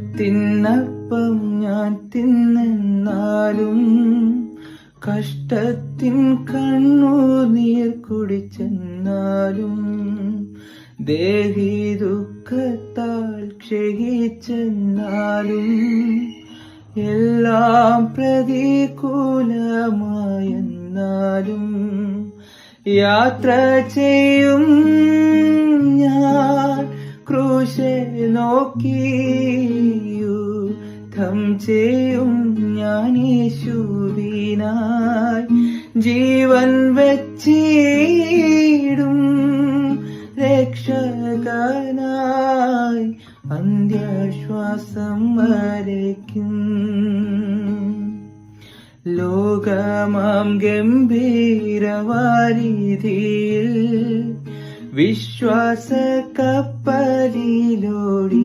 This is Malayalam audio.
ഞെരുക്കത്തിനപ്പം ഞാൻ തിന്നെന്നാലും കഷ്ടത്തിൻ കണ്ണുനീർ കുടിച്ചെന്നാലും ദേഹി ദുഃഖത്താൽ ക്ഷയിച്ചെന്നാലും എല്ലാം പ്രതികൂലമായെന്നാലും യാത്ര ചെയ്യും ഞാൻ ക്രൂശെ നോക്കി യുദ്ധം ചെയ്യും ഞാൻ യേശുവിനായി ജീവൻ വെച്ചിടും രക്ഷകനായി അന്ത്യശ്വാസം വരയ്ക്കും. ലോകമാം ഗംഭീരവാരിധിയിൽ വിശ്വാസ കപ്പലിലോടി